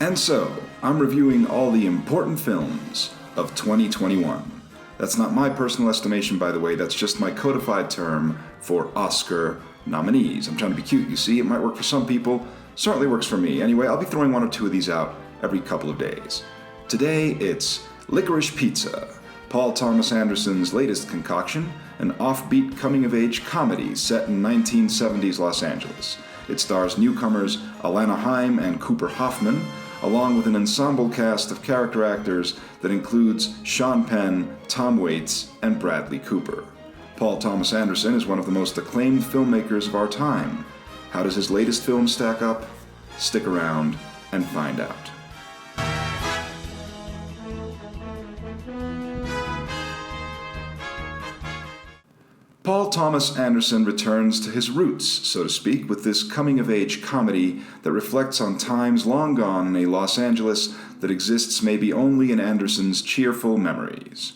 And so, I'm reviewing all the important films of 2021. That's not my personal estimation, by the way, that's just my codified term for Oscar nominees. I'm trying to be cute, you see. It might work for some people, certainly works for me. Anyway, I'll be throwing one or two of these out every couple of days. Today, it's Licorice Pizza, Paul Thomas Anderson's latest concoction, an offbeat coming-of-age comedy set in 1970s Los Angeles. It stars newcomers Alana Haim and Cooper Hoffman, along with an ensemble cast of character actors that includes Sean Penn, Tom Waits, and Bradley Cooper. Paul Thomas Anderson is one of the most acclaimed filmmakers of our time. How does his latest film stack up? Stick around and find out. Paul Thomas Anderson returns to his roots, so to speak, with this coming-of-age comedy that reflects on times long gone in a Los Angeles that exists maybe only in Anderson's cheerful memories.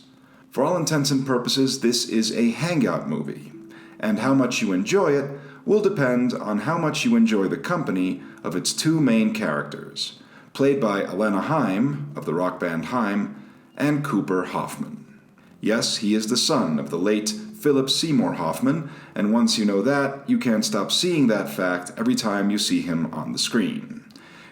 For all intents and purposes, this is a hangout movie, and how much you enjoy it will depend on how much you enjoy the company of its two main characters, played by Alana Haim, of the rock band Haim, and Cooper Hoffman. Yes, he is the son of the late Philip Seymour Hoffman, and once you know that, you can't stop seeing that fact every time you see him on the screen.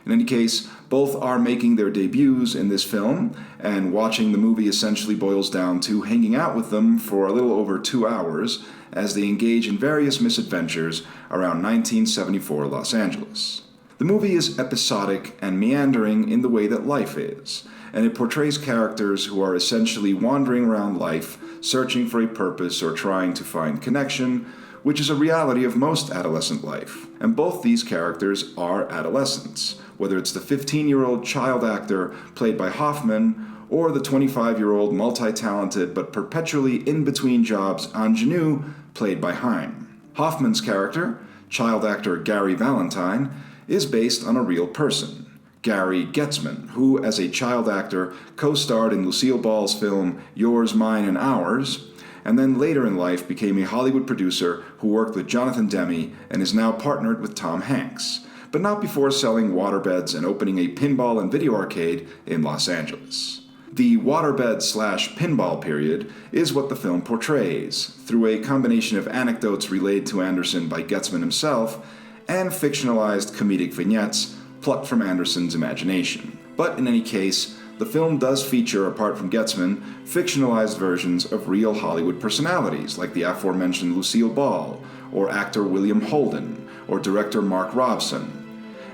In any case, both are making their debuts in this film, and watching the movie essentially boils down to hanging out with them for a little over 2 hours as they engage in various misadventures around 1974 Los Angeles. The movie is episodic and meandering in the way that life is, and it portrays characters who are essentially wandering around life, searching for a purpose or trying to find connection, which is a reality of most adolescent life. And both these characters are adolescents, whether it's the 15-year-old child actor played by Hoffman or the 25-year-old multi-talented but perpetually in-between jobs ingenue played by Haim. Hoffman's character, child actor Gary Valentine, is based on a real person, Gary Getzman, who, as a child actor, co-starred in Lucille Ball's film Yours, Mine, and Ours, and then later in life became a Hollywood producer who worked with Jonathan Demme and is now partnered with Tom Hanks, but not before selling waterbeds and opening a pinball and video arcade in Los Angeles. The waterbed/pinball period is what the film portrays, through a combination of anecdotes relayed to Anderson by Getzman himself and fictionalized comedic vignettes plucked from Anderson's imagination. But in any case, the film does feature, apart from Getzman, fictionalized versions of real Hollywood personalities like the aforementioned Lucille Ball, or actor William Holden, or director Mark Robson.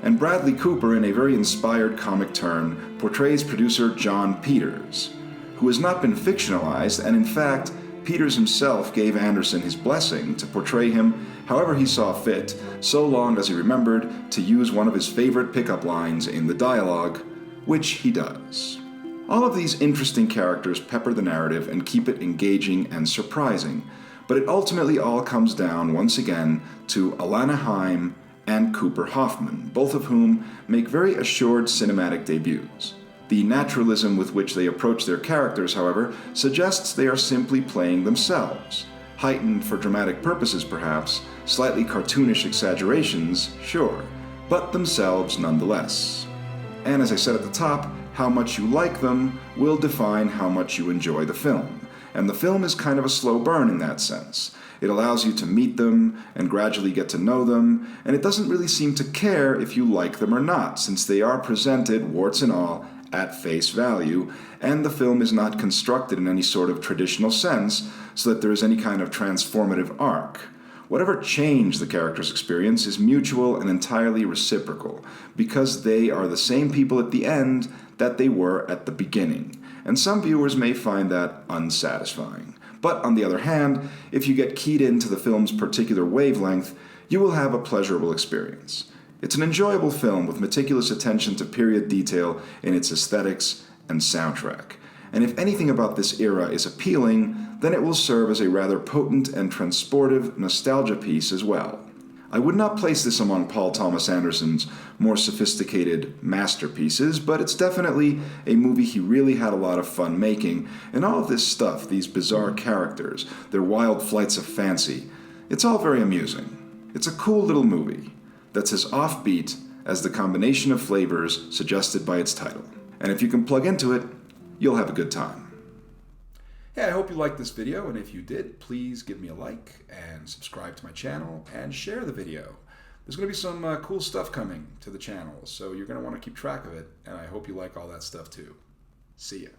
And Bradley Cooper, in a very inspired comic turn, portrays producer John Peters, who has not been fictionalized, and in fact, Peters himself gave Anderson his blessing to portray him however he saw fit, so long as he remembered to use one of his favorite pickup lines in the dialogue, which he does. All of these interesting characters pepper the narrative and keep it engaging and surprising, but it ultimately all comes down, once again, to Alana Haim and Cooper Hoffman, both of whom make very assured cinematic debuts. The naturalism with which they approach their characters, however, suggests they are simply playing themselves. Heightened for dramatic purposes, perhaps, slightly cartoonish exaggerations, sure, but themselves nonetheless. And as I said at the top, how much you like them will define how much you enjoy the film. And the film is kind of a slow burn in that sense. It allows you to meet them and gradually get to know them, and it doesn't really seem to care if you like them or not, since they are presented, warts and all, at face value, and the film is not constructed in any sort of traditional sense so that there is any kind of transformative arc. Whatever change the characters experience is mutual and entirely reciprocal, because they are the same people at the end that they were at the beginning, and some viewers may find that unsatisfying. But on the other hand, if you get keyed into the film's particular wavelength, you will have a pleasurable experience. It's an enjoyable film with meticulous attention to period detail in its aesthetics and soundtrack. And if anything about this era is appealing, then it will serve as a rather potent and transportive nostalgia piece as well. I would not place this among Paul Thomas Anderson's more sophisticated masterpieces, but it's definitely a movie he really had a lot of fun making, and all of this stuff, these bizarre characters, their wild flights of fancy, it's all very amusing. It's a cool little movie that's as offbeat as the combination of flavors suggested by its title. And if you can plug into it, you'll have a good time. Hey, I hope you liked this video, and if you did, please give me a like and subscribe to my channel and share the video. There's going to be some cool stuff coming to the channel, so you're going to want to keep track of it, and I hope you like all that stuff too. See ya.